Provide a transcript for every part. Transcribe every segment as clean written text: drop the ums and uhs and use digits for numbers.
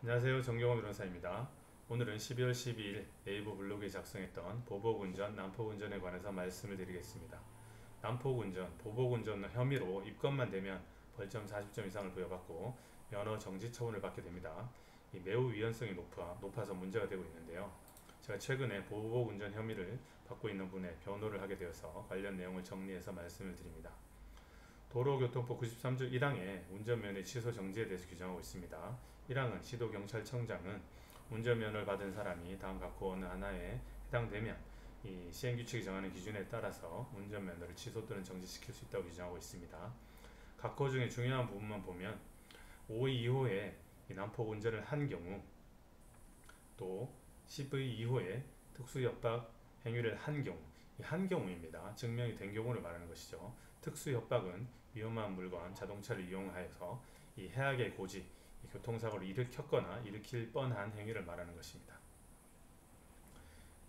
안녕하세요. 정경호 변호사입니다. 오늘은 12월 12일 네이버 블로그에 작성했던 보복운전, 난폭운전에 관해서 말씀을 드리겠습니다. 난폭운전, 보복운전 혐의로 입건만 되면 벌점 40점 이상을 부여받고 면허 정지 처분을 받게 됩니다. 이 매우 위헌성이 높아서 문제가 되고 있는데요. 제가 최근에 보복운전 혐의를 받고 있는 분의 변호를 하게 되어서 관련 내용을 정리해서 말씀을 드립니다. 도로교통법 93조 1항에 운전면허 취소 정지에 대해서 규정하고 있습니다. 1항은 시도경찰청장은 운전면허를 받은 사람이 다음 각 어느 하나에 해당되면 이 시행규칙이 정하는 기준에 따라서 운전면허를 취소 또는 정지시킬 수 있다고 규정하고 있습니다. 각 호 중에 중요한 부분만 보면 5의 2호에 난폭 운전을 한 경우, 또 10의 2호에 특수협박 행위를 한 경우, 이 한 경우입니다. 증명이 된 경우를 말하는 것이죠. 특수협박은 위험한 물건, 자동차를 이용하여서 이 해악의 고지, 이 교통사고를 일으켰거나 일으킬 뻔한 행위를 말하는 것입니다.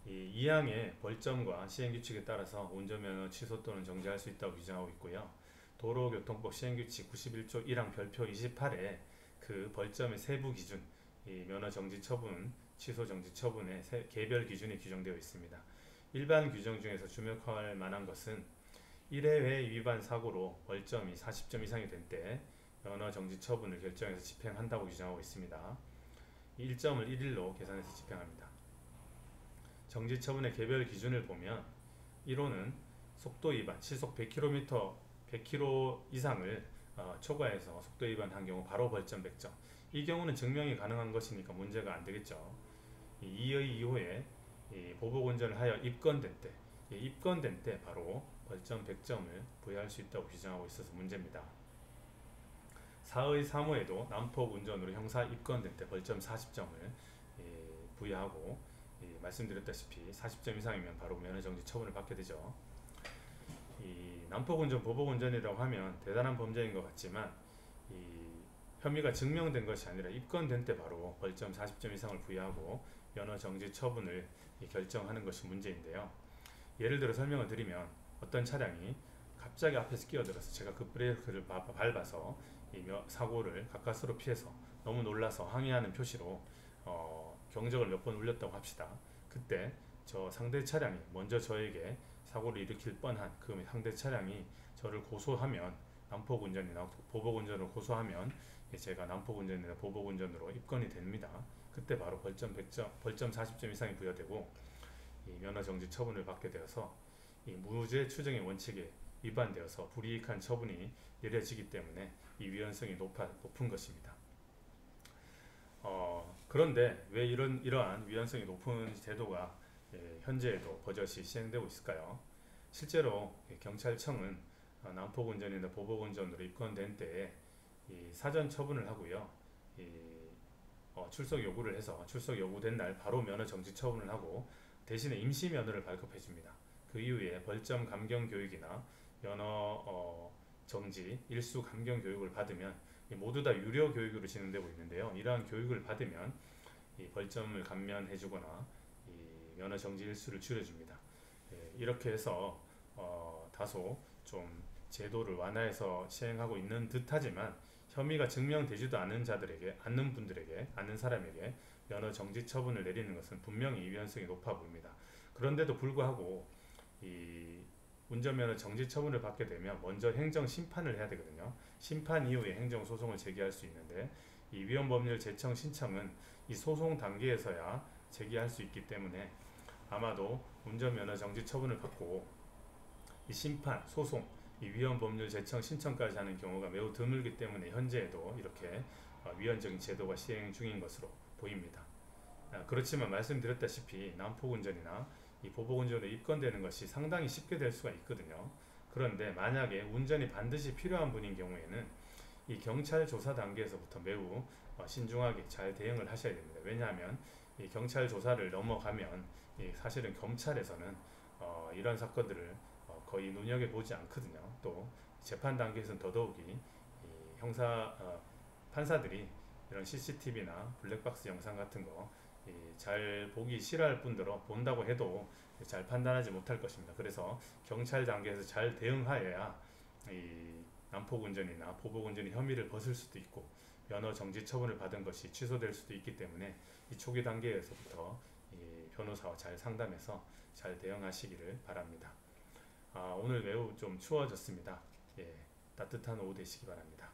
이 2항의 벌점과 시행규칙에 따라서 운전면허 취소 또는 정지할 수 있다고 규정하고 있고요. 도로교통법 시행규칙 91조 1항 별표 28에 그 벌점의 세부 기준, 이 면허 정지 처분, 취소 정지 처분의 개별 기준이 규정되어 있습니다. 일반 규정 중에서 주목할 만한 것은 1회 위반 사고로 벌점이 40점 이상이 된 때 면허 정지 처분을 결정해서 집행한다고 규정하고 있습니다. 1점을 1일로 계산해서 집행합니다. 정지 처분의 개별 기준을 보면 1호는 속도 위반, 시속 100km, 100km 이상을 초과해서 속도 위반한 경우 바로 벌점 100점. 이 경우는 증명이 가능한 것이니까 문제가 안 되겠죠. 2의 2호에 보복운전을 하여 입건된 때, 입건된 때 바로 벌점 100점을 부여할 수 있다고 규정하고 있어서 문제입니다. 4의 3호에도 난폭운전으로 형사 입건된 때 벌점 40점을 부여하고, 말씀드렸다시피 40점 이상이면 바로 면허정지 처분을 받게 되죠. 이 난폭운전, 보복운전이라고 하면 대단한 범죄인 것 같지만 이 혐의가 증명된 것이 아니라 입건된 때 바로 벌점 40점 이상을 부여하고 면허정지 처분을 결정하는 것이 문제인데요. 예를 들어 설명을 드리면 어떤 차량이 갑자기 앞에서 끼어들어서 제가 급브레이크를 밟아서 이 사고를 가까스로 피해서 너무 놀라서 항의하는 표시로 경적을 몇 번 울렸다고 합시다. 그때 저 상대 차량이 먼저 저에게 사고를 일으킬 뻔한 그 상대 차량이 저를 고소하면, 난폭운전이나 보복운전으로 고소하면 제가 난폭운전이나 보복운전으로 입건이 됩니다. 그때 바로 벌점 100점, 벌점 40점 이상이 부여되고 이 면허정지 처분을 받게 되어서 이 무죄 추정의 원칙에 위반되어서 불이익한 처분이 내려지기 때문에 이 위헌성이 높은 것입니다. 그런데 왜 이러한 위헌성이 높은 제도가 현재에도 버젓이 시행되고 있을까요? 실제로 경찰청은 난폭운전이나 보복운전으로 입건된 때에 사전 처분을 하고요. 출석 요구를 해서 출석 요구된 날 바로 면허 정지 처분을 하고 대신에 임시 면허를 발급해 줍니다. 그 이후에 벌점 감경 교육이나 면허 정지, 일수 감경 교육을 받으면 모두 다 유료 교육으로 진행되고 있는데요. 이러한 교육을 받으면 이 벌점을 감면해 주거나 이 면허 정지 일수를 줄여줍니다. 이렇게 해서 다소 좀 제도를 완화해서 시행하고 있는 듯하지만 혐의가 증명되지도 않는 분들에게, 않는 사람에게 면허 정지 처분을 내리는 것은 분명히 위헌성이 높아 보입니다. 그런데도 불구하고 이 운전면허 정지 처분을 받게 되면 먼저 행정 심판을 해야 되거든요. 심판 이후에 행정 소송을 제기할 수 있는데 이 위헌법률 제청 신청은 이 소송 단계에서야 제기할 수 있기 때문에 아마도 운전면허 정지 처분을 받고 이 심판, 소송, 이 위헌법률 제청 신청까지 하는 경우가 매우 드물기 때문에 현재에도 이렇게 위헌적인 제도가 시행 중인 것으로 보입니다. 그렇지만 말씀드렸다시피 난폭운전이나 이 보복운전으로 입건되는 것이 상당히 쉽게 될 수가 있거든요. 그런데 만약에 운전이 반드시 필요한 분인 경우에는 이 경찰 조사 단계에서부터 매우 신중하게 잘 대응을 하셔야 됩니다. 왜냐하면 이 경찰 조사를 넘어가면 사실은 검찰에서는 이런 사건들을 거의 눈여겨보지 않거든요. 또 재판 단계에서는 더더욱이 이 형사 판사들이 이런 CCTV나 블랙박스 영상 같은 거 잘 보기 싫어할 뿐더러 본다고 해도 잘 판단하지 못할 것입니다. 그래서 경찰 단계에서 잘 대응하여야 이 난폭운전이나 보복운전의 혐의를 벗을 수도 있고 면허 정지 처분을 받은 것이 취소될 수도 있기 때문에 이 초기 단계에서부터 이 변호사와 잘 상담해서 잘 대응하시기를 바랍니다. 오늘 매우 좀 추워졌습니다. 예, 따뜻한 오후 되시기 바랍니다.